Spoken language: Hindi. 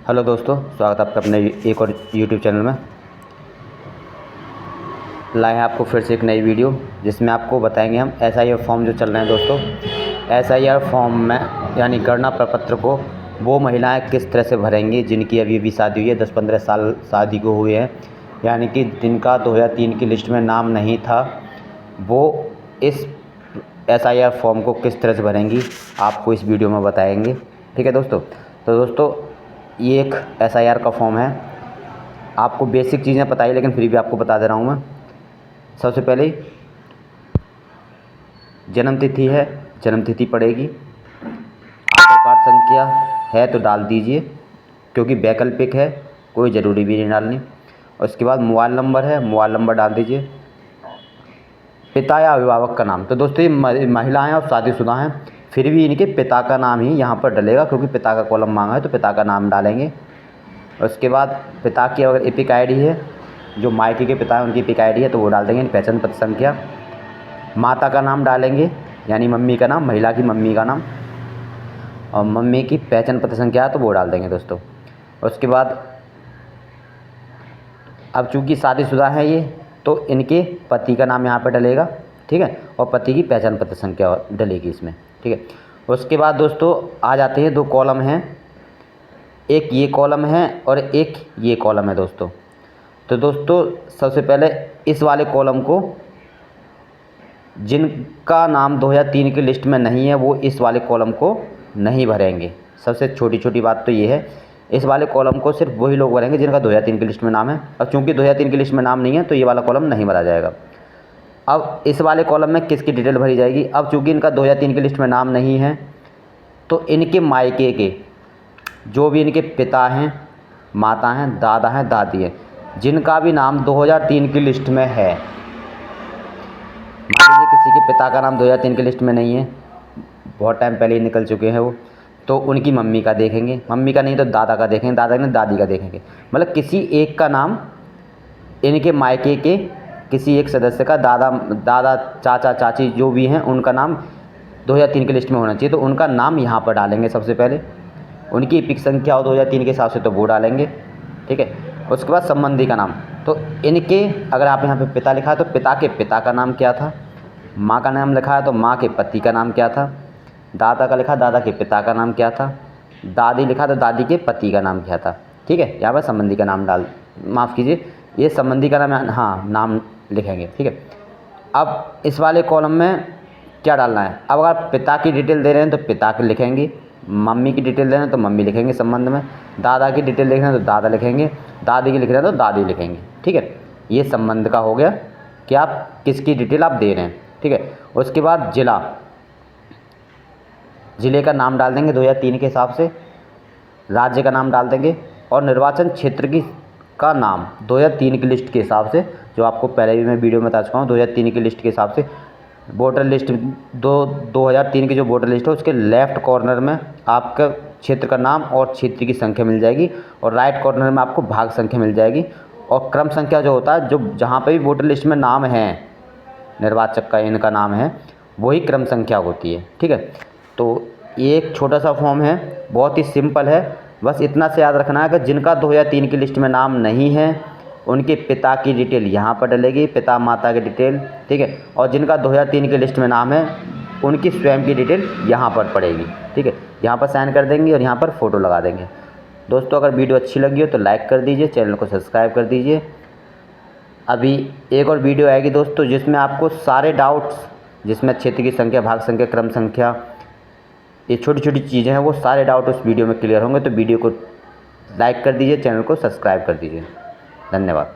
हेलो दोस्तों, स्वागत है आपका अपने एक और यूट्यूब चैनल में। लाए हैं आपको फिर से एक नई वीडियो जिसमें आपको बताएंगे हम SIR फॉर्म जो चल रहे हैं दोस्तों। SIR फॉर्म में यानी गणना प्रपत्र को वो महिलाएं किस तरह से भरेंगी जिनकी अभी अभी शादी हुई है, 10-15 साल शादी को हुए हैं, यानी कि जिनका 2003 की लिस्ट में नाम नहीं था, वो इस SIR फॉर्म को किस तरह से भरेंगी आपको इस वीडियो में बताएंगे। ठीक है दोस्तों। तो दोस्तों, ये एक SIR का फॉर्म है। आपको बेसिक चीज़ें पता ही, लेकिन फिर भी आपको बता दे रहा हूँ मैं। सबसे पहले जन्म तिथि है, जन्म तिथि पड़ेगी। आधार कार्ड संख्या है तो डाल दीजिए, क्योंकि वैकल्पिक है, कोई ज़रूरी भी नहीं डालनी। उसके बाद मोबाइल नंबर है, मोबाइल नंबर डाल दीजिए। पिता या अभिभावक का नाम, तो दोस्तों ये महिलाएं और शादीशुदा हैं, फिर भी इनके पिता का नाम ही यहाँ पर डलेगा, क्योंकि पिता का कॉलम मांगा है तो पिता का नाम डालेंगे। उसके बाद पिता की अगर एपिक आईडी है, जो मायके के पिता हैं उनकी एपिक आईडी है तो वो डाल देंगे, पहचान पत्र संख्या। माता का नाम डालेंगे, यानी मम्मी का नाम, महिला की मम्मी का नाम, और मम्मी की पहचान पत्र संख्या है तो वो डाल देंगे दोस्तों। उसके बाद अब चूँकि शादीशुदा है ये, तो इनके पति का नाम यहाँ पर डलेगा, ठीक है, और पति की पहचान पत्र संख्या डलेगी इसमें, ठीक है। उसके बाद दोस्तों आ जाते हैं, दो कॉलम हैं, एक ये कॉलम है और एक ये कॉलम है दोस्तों। तो दोस्तों सबसे पहले इस वाले कॉलम को, जिनका नाम 2003 की लिस्ट में नहीं है वो इस वाले कॉलम को नहीं भरेंगे। सबसे छोटी छोटी बात तो ये है, इस वाले कॉलम को सिर्फ वही लोग भरेंगे जिनका 2003 की लिस्ट में नाम है, और चूंकि 2003 की लिस्ट में नाम नहीं है तो ये वाला कॉलम नहीं भरा जाएगा। अब इस वाले कॉलम में किसकी डिटेल भरी जाएगी? अब चूँकि इनका 2003 की लिस्ट में नाम नहीं है तो इनके मायके के जो भी इनके पिता हैं, माता हैं, दादा हैं, दादी हैं, जिनका भी नाम 2003 की लिस्ट में है, मान लीजिए किसी के पिता का नाम 2003 की लिस्ट में नहीं है, बहुत टाइम पहले ही निकल चुके हैं वो, तो उनकी मम्मी का देखेंगे, मम्मी का नहीं तो दादा का देखेंगे, दादा नहीं दादी का देखेंगे। मतलब किसी एक का नाम इनके मायके के किसी एक सदस्य का, दादा चाचा चाची जो भी हैं उनका नाम 2003 की लिस्ट में होना चाहिए, तो उनका नाम यहाँ पर डालेंगे। सबसे पहले उनकी एपिक संख्या हो 2003 के हिसाब से तो वो डालेंगे, ठीक है। उसके बाद संबंधी का नाम, तो इनके अगर आप यहाँ पे पिता लिखा है तो पिता के पिता का नाम क्या था, माँ का नाम लिखा है तो माँ के पति का नाम क्या था, दादा का लिखा दादा के पिता का नाम क्या था, दादी लिखा तो दादी के पति का नाम क्या था, ठीक है। यहाँ पर संबंधी का नाम माफ़ कीजिए, ये संबंधी का नाम, हाँ, नाम लिखेंगे, ठीक है। अब इस वाले कॉलम में क्या डालना है? अब अगर पिता की डिटेल दे रहे हैं तो पिता की लिखेंगे, मम्मी की डिटेल दे रहे हैं तो मम्मी लिखेंगे संबंध में, दादा की डिटेल लिख रहे हैं तो दादा लिखेंगे, दादी की लिख रहे हैं तो दादी लिखेंगे, ठीक है। ये संबंध का हो गया कि आप किसकी डिटेल आप दे रहे हैं, ठीक है। उसके बाद ज़िले का नाम डाल देंगे 2003 के हिसाब से, राज्य का नाम डाल देंगे, और निर्वाचन क्षेत्र का नाम 2003 की लिस्ट के हिसाब से, जो आपको पहले भी मैं वीडियो में बता चुका हूँ, 2003 की लिस्ट के हिसाब से वोटर लिस्ट 2003 की जो वोटर लिस्ट है उसके लेफ़्ट कॉर्नर में आपका क्षेत्र का नाम और क्षेत्र की संख्या मिल जाएगी, और राइट कॉर्नर में आपको भाग संख्या मिल जाएगी, और क्रम संख्या जो होता है, जो जहाँ पे भी वोटर लिस्ट में नाम है, निर्वाचक का इनका नाम है, वही क्रम संख्या होती है, ठीक है। तो ये एक छोटा सा फॉर्म है, बहुत ही सिंपल है, बस इतना से याद रखना है कि जिनका 2003 की लिस्ट में नाम नहीं है उनके पिता की डिटेल यहाँ पर डलेगी, पिता माता की डिटेल, ठीक है, और जिनका 2003 की लिस्ट में नाम है उनकी स्वयं की डिटेल यहाँ पर पड़ेगी, ठीक है। यहाँ पर साइन कर देंगे और यहाँ पर फ़ोटो लगा देंगे। दोस्तों अगर वीडियो अच्छी लगी हो तो लाइक कर दीजिए, चैनल को सब्सक्राइब कर दीजिए। अभी एक और वीडियो आएगी दोस्तों जिसमें आपको सारे डाउट्स, जिसमें क्षेत्र की संख्या, भाग संख्या, क्रम संख्या, ये छोटी छोटी चीज़ें हैं, वो सारे डाउट उस वीडियो में क्लियर होंगे। तो वीडियो को लाइक कर दीजिए, चैनल को सब्सक्राइब कर दीजिए। धन्यवाद।